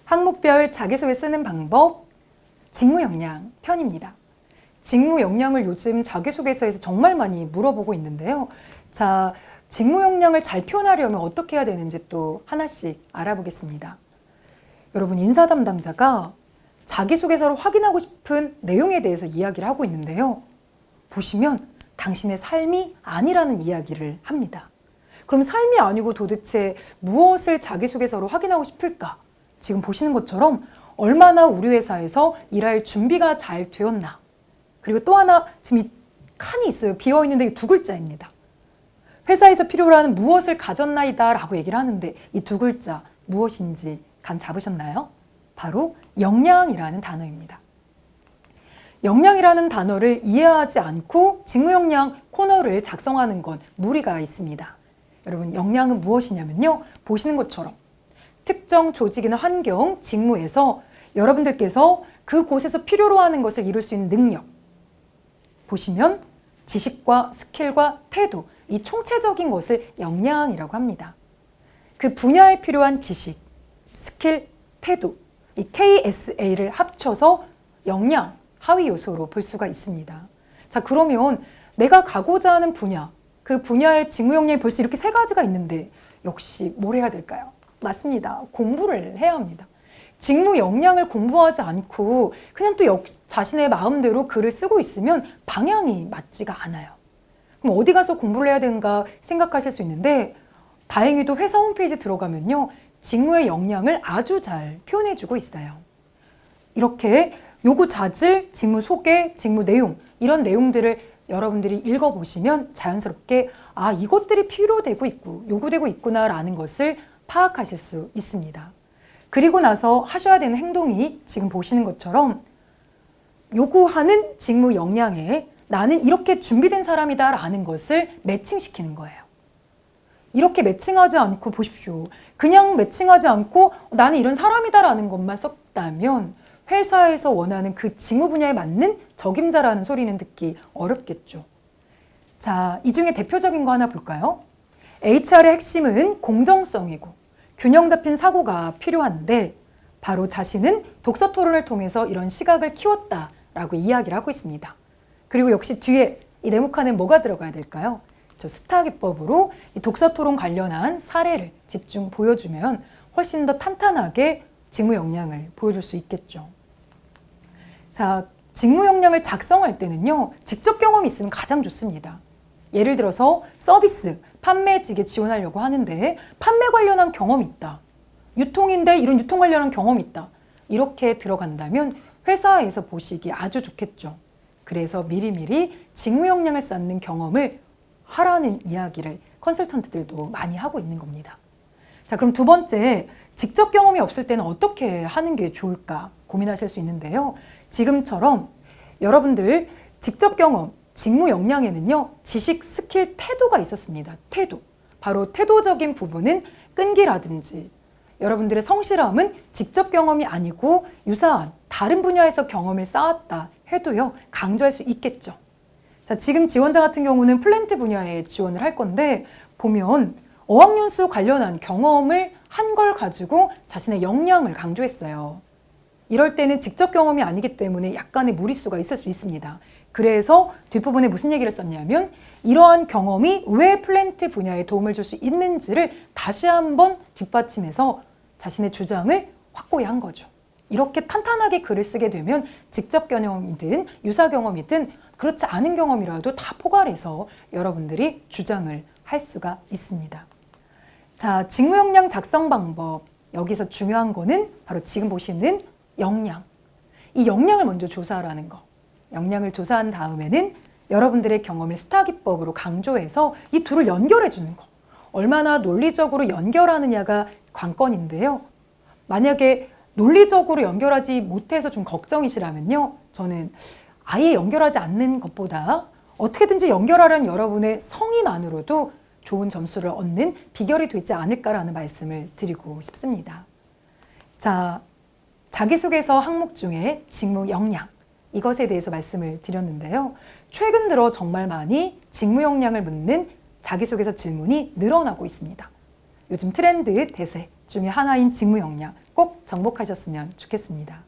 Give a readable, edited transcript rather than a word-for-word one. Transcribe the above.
항목별 자기소개 쓰는 방법 직무역량 편입니다. 직무역량을 요즘 자기소개서에서 정말 많이 물어보고 있는데요. 자, 직무역량을 잘 표현하려면 어떻게 해야 되는지 또 하나씩 알아보겠습니다. 여러분, 인사 담당자가 자기소개서를 확인하고 싶은 내용에 대해서 이야기를 하고 있는데요. 보시면 당신의 삶이 아니라는 이야기를 합니다. 그럼 삶이 아니고 도대체 무엇을 자기소개서로 확인하고 싶을까? 지금 보시는 것처럼 얼마나 우리 회사에서 일할 준비가 잘 되었나? 그리고 또 하나, 지금 이 칸이 있어요. 비어있는데 이 두 글자입니다. 회사에서 필요로 하는 무엇을 가졌나이다 라고 얘기를 하는데 이 두 글자 무엇인지 감 잡으셨나요? 바로 역량이라는 단어입니다. 역량이라는 단어를 이해하지 않고 직무역량 코너를 작성하는 건 무리가 있습니다. 여러분, 역량은 무엇이냐면요. 보시는 것처럼 특정 조직이나 환경, 직무에서 여러분들께서 그곳에서 필요로 하는 것을 이룰 수 있는 능력. 보시면 지식과 스킬과 태도, 이 총체적인 것을 역량이라고 합니다. 그 분야에 필요한 지식, 스킬, 태도, 이 KSA를 합쳐서 역량, 하위 요소로 볼 수가 있습니다. 자, 그러면 내가 가고자 하는 분야, 그 분야의 직무 역량이 벌써 이렇게 세 가지가 있는데 역시 뭘 해야 될까요? 맞습니다. 공부를 해야 합니다. 직무 역량을 공부하지 않고 그냥 또 자신의 마음대로 글을 쓰고 있으면 방향이 맞지가 않아요. 그럼 어디 가서 공부를 해야 되는가 생각하실 수 있는데 다행히도 회사 홈페이지 들어가면요. 직무의 역량을 아주 잘 표현해주고 있어요. 이렇게 요구 자질, 직무 소개, 직무 내용 이런 내용들을 여러분들이 읽어보시면 자연스럽게 아, 이것들이 필요되고 있고 요구되고 있구나라는 것을 파악하실 수 있습니다. 그리고 나서 하셔야 되는 행동이 지금 보시는 것처럼 요구하는 직무 역량에 나는 이렇게 준비된 사람이다 라는 것을 매칭시키는 거예요. 이렇게 매칭하지 않고 보십시오. 그냥 매칭하지 않고 나는 이런 사람이다 라는 것만 썼다면 회사에서 원하는 그 직무 분야에 맞는 적임자라는 소리는 듣기 어렵겠죠. 자, 이 중에 대표적인 거 하나 볼까요? HR의 핵심은 공정성이고 균형 잡힌 사고가 필요한데 바로 자신은 독서 토론을 통해서 이런 시각을 키웠다라고 이야기를 하고 있습니다. 그리고 역시 뒤에 이 네모칸에 뭐가 들어가야 될까요? 저 스타 기법으로 이 독서 토론 관련한 사례를 집중 보여주면 훨씬 더 탄탄하게 직무 역량을 보여줄 수 있겠죠. 자, 직무 역량을 작성할 때는요, 직접 경험이 있으면 가장 좋습니다. 예를 들어서 서비스, 판매직에 지원하려고 하는데 판매 관련한 경험이 있다. 유통인데 이런 유통 관련한 경험이 있다. 이렇게 들어간다면 회사에서 보시기 아주 좋겠죠. 그래서 미리미리 직무 역량을 쌓는 경험을 하라는 이야기를 컨설턴트들도 많이 하고 있는 겁니다. 자, 그럼 두 번째, 직접 경험이 없을 때는 어떻게 하는 게 좋을까 고민하실 수 있는데요. 지금처럼 여러분들 직접 경험, 직무 역량에는요, 지식, 스킬, 태도가 있었습니다. 태도. 바로 태도적인 부분은 끈기라든지 여러분들의 성실함은 직접 경험이 아니고 유사한 다른 분야에서 경험을 쌓았다 해도요, 강조할 수 있겠죠. 자, 지금 지원자 같은 경우는 플랜트 분야에 지원을 할 건데 보면 어학연수 관련한 경험을 한 걸 가지고 자신의 역량을 강조했어요. 이럴 때는 직접 경험이 아니기 때문에 약간의 무리수가 있을 수 있습니다. 그래서 뒷부분에 무슨 얘기를 썼냐면 이러한 경험이 왜 플랜트 분야에 도움을 줄 수 있는지를 다시 한번 뒷받침해서 자신의 주장을 확고히 한 거죠. 이렇게 탄탄하게 글을 쓰게 되면 직접 경험이든 유사 경험이든 그렇지 않은 경험이라도 다 포괄해서 여러분들이 주장을 할 수가 있습니다. 자, 직무 역량 작성 방법. 여기서 중요한 거는 바로 지금 보시는 역량. 이 역량을 먼저 조사하라는 거. 역량을 조사한 다음에는 여러분들의 경험을 스타 기법으로 강조해서 이 둘을 연결해 주는 거. 얼마나 논리적으로 연결하느냐가 관건인데요. 만약에 논리적으로 연결하지 못해서 좀 걱정이시라면요. 저는 아예 연결하지 않는 것보다 어떻게든지 연결하려는 여러분의 성인만으로도 좋은 점수를 얻는 비결이 되지 않을까라는 말씀을 드리고 싶습니다. 자, 자기소개서 항목 중에 직무 역량, 이것에 대해서 말씀을 드렸는데요. 최근 들어 정말 많이 직무 역량을 묻는 자기소개서 질문이 늘어나고 있습니다. 요즘 트렌드 대세 중에 하나인 직무 역량, 꼭 접목하셨으면 좋겠습니다.